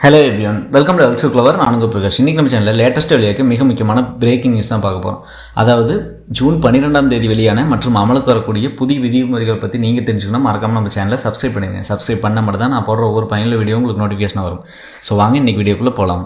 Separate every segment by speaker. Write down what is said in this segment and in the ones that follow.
Speaker 1: Hello everyone, welcome to ulcer clever. நான் உங்கள் பிரகாஷ். இன்றைக்கி நம்ம சேனலில் லேட்டஸ்ட் வெளியாக மிக முக்கியமான பிரேக்கிங் நியூஸ் தான் பார்க்க போகிறோம். அதாவது ஜூன் 12ஆம் தேதி வெளியான மற்றும் அமலுக்கு வரக்கூடிய புதிய விதிமுறைகள் பற்றி நீங்கள் தெரிஞ்சுக்கணும். மறக்காமல் நம்ம சேனலை சப்ஸ்கிரைப் பண்ணுங்கள். சப்ஸ்கிரைப் பண்ண மட்டும் தான் நான் போடுற ஒவ்வொரு பயனுள்ள வீடியோ உங்களுக்கு நோட்டிஃபிகேஷன் வரும். ஸோ வாங்க இன்றைக்கி வீடியோக்குள்ளே போகலாம்.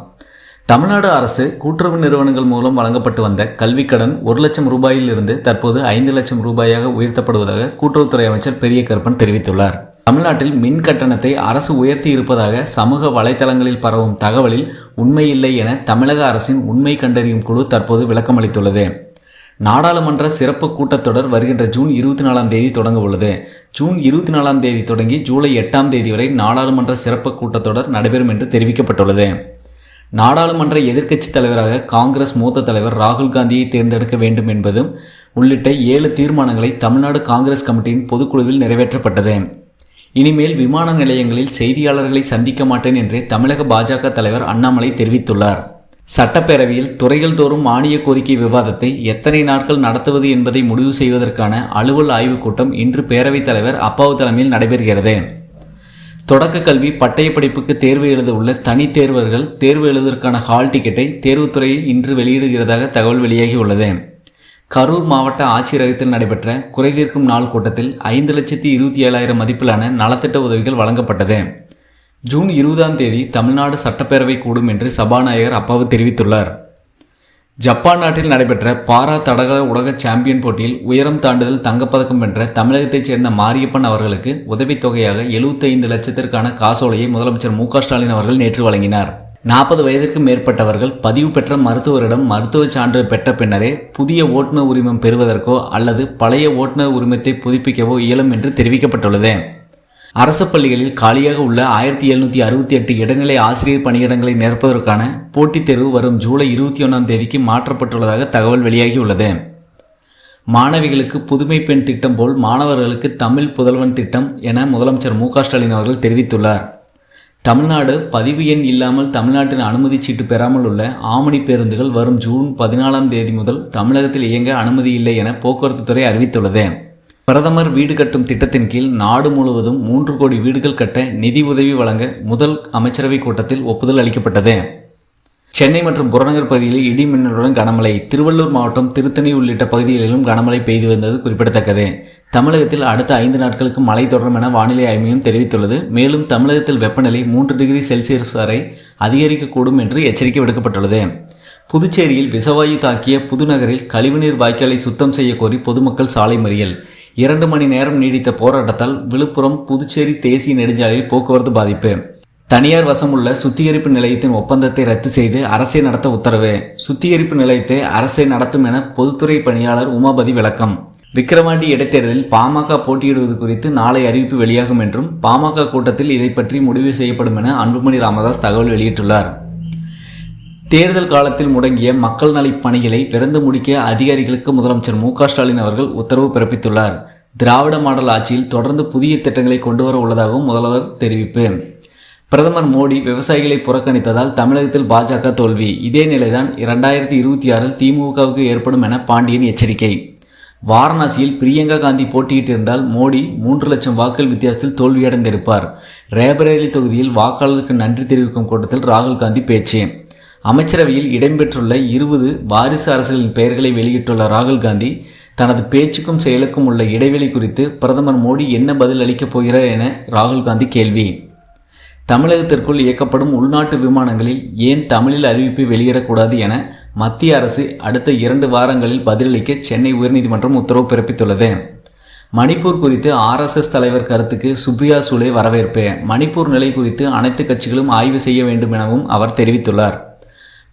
Speaker 1: தமிழ்நாடு அரசு கூட்டுறவு நிறுவனங்கள் மூலம் வழங்கப்பட்டு வந்த கல்விக்கடன் 1 லட்சம் ரூபாயிலிருந்து தற்போது 5 லட்சம் ரூபாயாக உயர்த்தப்படுவதாக கூட்டுறவுத்துறை அமைச்சர் பெரிய கருப்பன் தெரிவித்துள்ளார். தமிழ்நாட்டில் மின் கட்டணத்தை அரசு உயர்த்தி இருப்பதாக சமூக வலைதளங்களில் பரவும் தகவலில் உண்மையில்லை என தமிழக அரசின் உண்மை கண்டறியும் குழு தற்போது விளக்கமளித்துள்ளது. நாடாளுமன்ற சிறப்பு கூட்டத்தொடர் வருகின்ற ஜூன் 24ஆம் தேதி தொடங்க உள்ளது. ஜூன் 24ஆம் தேதி தொடங்கி ஜூலை 8ஆம் தேதி வரை நாடாளுமன்ற சிறப்பு கூட்டத்தொடர் நடைபெறும் என்று தெரிவிக்கப்பட்டுள்ளது. நாடாளுமன்ற எதிர்க்கட்சி தலைவராக காங்கிரஸ் மூத்த தலைவர் ராகுல் காந்தியை தேர்ந்தெடுக்க வேண்டும் என்பதும் உள்ளிட்ட 7 தீர்மானங்களை தமிழ்நாடு காங்கிரஸ் கமிட்டியின் பொதுக்குழுவில் நிறைவேற்றப்பட்டது. இனிமேல் விமான நிலையங்களில் செய்தியாளர்களை சந்திக்க மாட்டேன் என்று தமிழக பாஜக தலைவர் அண்ணாமலை தெரிவித்துள்ளார். சட்டப்பேரவையில் துறைகள் தோறும் மானிய கோரிக்கை விவாதத்தை எத்தனை நாட்கள் நடத்துவது என்பதை முடிவு செய்வதற்கான அலுவல் ஆய்வுக் கூட்டம் இன்று பேரவைத் தலைவர் அப்பாவு தலைமையில் நடைபெறுகிறது. தொடக்க கல்வி பட்டய படிப்புக்கு தேர்வு எழுத உள்ள தனி தேர்வர்கள் தேர்வு எழுதுவதற்கான ஹால் டிக்கெட்டை தேர்வுத்துறை இன்று வெளியிடுகிறதாக தகவல் வெளியாகியுள்ளது. கரூர் மாவட்ட ஆட்சியரகத்தில் நடைபெற்ற குறைதீர்க்கும் நாள் கூட்டத்தில் 5,27,000 மதிப்பிலான நலத்திட்ட உதவிகள் வழங்கப்பட்டது. ஜூன் 20ஆம் தேதி தமிழ்நாடு சட்டப்பேரவை கூடும் என்று சபாநாயகர் அப்பாவு தெரிவித்துள்ளார். ஜப்பான் நாட்டில் நடைபெற்ற பாரா தடகள உலக சாம்பியன் போட்டியில் உயரம் தாண்டுதல் தங்கப்பதக்கம் வென்ற தமிழகத்தைச் சேர்ந்த மாரியப்பன் அவர்களுக்கு உதவித்தொகையாக 75 லட்சத்திற்கான காசோலையை முதலமைச்சர் மு.க. ஸ்டாலின் அவர்கள் நேற்று வழங்கினார். 40 வயதிற்கு மேற்பட்டவர்கள் பதிவு பெற்ற மருத்துவரிடம் மருத்துவச் சான்று பெற்ற பின்னரே புதிய ஓட்டுநர் உரிமம் பெறுவதற்கோ அல்லது பழைய ஓட்டுநர் உரிமத்தை புதுப்பிக்கவோ இயலும் என்று தெரிவிக்கப்பட்டுள்ளது. அரசு பள்ளிகளில் காலியாக உள்ள 1768 இடைநிலை ஆசிரியர் பணியிடங்களை நிரப்புவதற்கான போட்டித் தேர்வு வரும் ஜூலை 21ஆம் தேதிக்கு மாற்றப்பட்டுள்ளதாக தகவல் வெளியாகியுள்ளது. மாணவிகளுக்கு புதுமை பெண் திட்டம் போல் மாணவர்களுக்கு தமிழ் புதல்வன் திட்டம் என முதலமைச்சர் மு.க. ஸ்டாலின் அவர்கள் தெரிவித்துள்ளார். தமிழ்நாடு பதிவு எண் இல்லாமல் தமிழ்நாட்டின் அனுமதி சீட்டு பெறாமல் உள்ள ஆமணி பேருந்துகள் வரும் ஜூன் 14ஆம் தேதி முதல் தமிழகத்தில் இயங்க அனுமதி இல்லை என போக்குவரத்து துறை அறிவித்துள்ளது. பிரதமர் வீடு கட்டும் திட்டத்தின் கீழ் நாடு முழுவதும் 3 கோடி வீடுகள் கட்ட நிதி உதவி வழங்க முதல் அமைச்சரவை கூட்டத்தில் ஒப்புதல் அளிக்கப்பட்டது. சென்னை மற்றும் புறநகர் பகுதிகளில் இடி மின்னலுடன் கனமழை. திருவள்ளூர் மாவட்டம் திருத்தணி உள்ளிட்ட பகுதிகளிலும் கனமழை பெய்து வந்தது குறிப்பிடத்தக்கது. தமிழகத்தில் அடுத்த 5 நாட்களுக்கு மழை தொடரும் என வானிலை ஆய்வு மையம் தெரிவித்துள்ளது. மேலும் தமிழகத்தில் வெப்பநிலை 3 டிகிரி செல்சியஸ் வரை அதிகரிக்கக்கூடும் என்று எச்சரிக்கை விடுக்கப்பட்டுள்ளது. புதுச்சேரியில் விஷவாயு தாக்கிய புதுநகரில் கழிவுநீர் வாய்க்காலை சுத்தம் செய்ய கோரி பொதுமக்கள் சாலை மறியல். 2 மணி நேரம் நீடித்த போராட்டத்தால் விழுப்புரம் புதுச்சேரி தேசிய நெடுஞ்சாலையில் போக்குவரத்து பாதிப்பு. தனியார் வசம் உள்ள சுத்திகரிப்பு நிலையத்தின் ஒப்பந்தத்தை ரத்து செய்து அரசை நடத்த உத்தரவு. சுத்திகரிப்பு நிலையத்தை அரசை நடத்தும் என பொதுத்துறை பணியாளர் உமாபதி விளக்கம். விக்கிரவாண்டி இடைத்தேர்தலில் பாமக போட்டியிடுவது குறித்து நாளை அறிவிப்பு வெளியாகும் என்றும் பாமக கூட்டத்தில் இதை பற்றி முடிவு செய்யப்படும் என அன்புமணி ராமதாஸ் தகவல் வெளியிட்டுள்ளார். தேர்தல் காலத்தில் முடங்கிய மக்கள் நல பணிகளை விரைந்து முடிக்க அதிகாரிகளுக்கு முதலமைச்சர் மு.க. ஸ்டாலின் அவர்கள் உத்தரவு பிறப்பித்துள்ளார். திராவிட மாடல் ஆட்சியில் தொடர்ந்து புதிய திட்டங்களை கொண்டுவர உள்ளதாகவும் முதல்வர் தெரிவிப்பு. பிரதமர் மோடி விவசாயிகளை புறக்கணித்ததால் தமிழகத்தில் பாஜக தோல்வி. இதே நிலைதான் 2026இல் திமுகவுக்கு ஏற்படும் என பாண்டியன் எச்சரிக்கை. வாரணாசியில் பிரியங்கா காந்தி போட்டியிட்டிருந்தால் மோடி 3 லட்சம் வாக்குகள் வித்தியாசத்தில் தோல்வியடைந்திருப்பார். ரேபரேலி தொகுதியில் வாக்காளருக்கு நன்றி தெரிவிக்கும் கூட்டத்தில் ராகுல் காந்தி பேச்சு. அமைச்சரவையில் இடம்பெற்றுள்ள 20 வாரிசு அரசுகளின் பெயர்களை வெளியிட்டுள்ள ராகுல் காந்தி தனது பேச்சுக்கும் செயலுக்கும் உள்ள இடைவெளி குறித்து பிரதமர் மோடி என்ன பதில் அளிக்கப் போகிறார் என ராகுல் காந்தி கேள்வி. தமிழகத்திற்குள் இயக்கப்படும் உள்நாட்டு விமானங்களில் ஏன் தமிழில் அறிவிப்பு வெளியிடக்கூடாது என மத்திய அரசு அடுத்த 2 வாரங்களில் பதிலளிக்க சென்னை உயர்நீதிமன்றம் உத்தரவு பிறப்பித்துள்ளது. மணிப்பூர் குறித்து RSS தலைவர் கருத்துக்கு சுப்ரியா சுலே வரவேற்பு. மணிப்பூர் நிலை குறித்து அனைத்து கட்சிகளும் ஆய்வு செய்ய வேண்டும் எனவும் அவர் தெரிவித்துள்ளார்.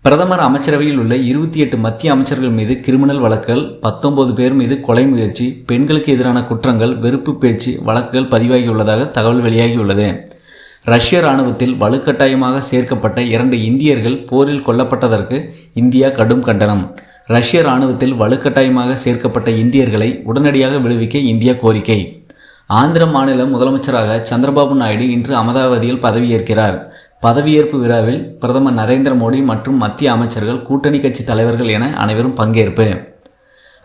Speaker 1: பிரதமர் அமைச்சரவையில் உள்ள 28 மத்திய அமைச்சர்கள் மீது கிரிமினல் வழக்குகள், 19 பேர் மீது கொலை முயற்சி, பெண்களுக்கு எதிரான குற்றங்கள், வெறுப்பு பேச்சு வழக்குகள் பதிவாகியுள்ளதாக தகவல் வெளியாகியுள்ளது. ரஷ்ய இராணுவத்தில் வலுக்கட்டாயமாக சேர்க்கப்பட்ட 2 இந்தியர்கள் போரில் கொல்லப்பட்டதற்கு இந்தியா கடும் கண்டனம். ரஷ்ய இராணுவத்தில் வலுக்கட்டாயமாக சேர்க்கப்பட்ட இந்தியர்களை உடனடியாக விடுவிக்க இந்தியா கோரிக்கை. ஆந்திர மாநில முதலமைச்சராக சந்திரபாபு நாயுடு இன்று அகமதாபாத்தில் பதவியேற்கிறார். பதவியேற்பு விழாவில் பிரதமர் நரேந்திர மோடி மற்றும் மத்திய அமைச்சர்கள், கூட்டணி கட்சி தலைவர்கள் என அனைவரும் பங்கேற்பு.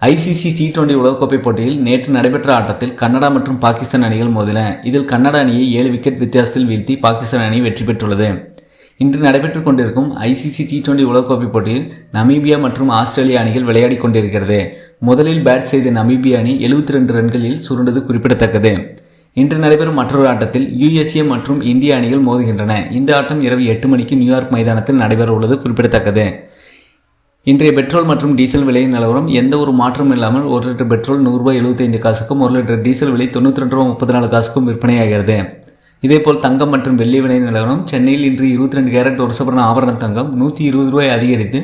Speaker 1: ICC T20 உலகக்கோப்பை போட்டியில் நேற்று நடைபெற்ற ஆட்டத்தில் கனடா மற்றும் பாகிஸ்தான் அணிகள் மோதின. இதில் கனடா அணியை 7 விக்கெட் வித்தியாசத்தில் வீழ்த்தி பாகிஸ்தான் அணி வெற்றி பெற்றுள்ளது. இன்று நடைபெற்றுக் கொண்டிருக்கும் ICC T20 உலகக்கோப்பை போட்டியில் நமீபியா மற்றும் ஆஸ்திரேலியா அணிகள் விளையாடி கொண்டிருக்கிறது. முதலில் பேட் செய்த நமீபியா அணி 72 ரன்களில் சுருண்டது குறிப்பிடத்தக்கது. இன்று நடைபெறும் மற்றொரு ஆட்டத்தில் USA மற்றும் இந்திய அணிகள் மோதுகின்றன. இந்த ஆட்டம் இரவு 8 மணிக்கு நியூயார்க் மைதானத்தில் நடைபெற உள்ளது குறிப்பிடத்தக்கது. இன்றைய பெட்ரோல் மற்றும் டீசல் விலை நிலவரம் எந்த ஒரு மாற்றமும் இல்லாமல் 1 லிட்டர் பெட்ரோல் ₹100.75 1 லிட்டர் டீசல் விலை ₹92.34 விற்பனையாகிறது. இதேபோல் தங்கம் மற்றும் வெள்ளி விலை நிலவரம் சென்னையில் இன்று 22 கேரட் 1 சவரன் ஆபரண தங்கம் ₹120 அதிகரித்து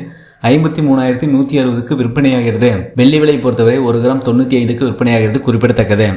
Speaker 1: 53,160க்கு விற்பனையாகிறது. வெள்ளி விலை பொறுத்தவரை 1 கிராம் 95க்கு விற்பனையாகிறது குறிப்பிடத்தக்கது.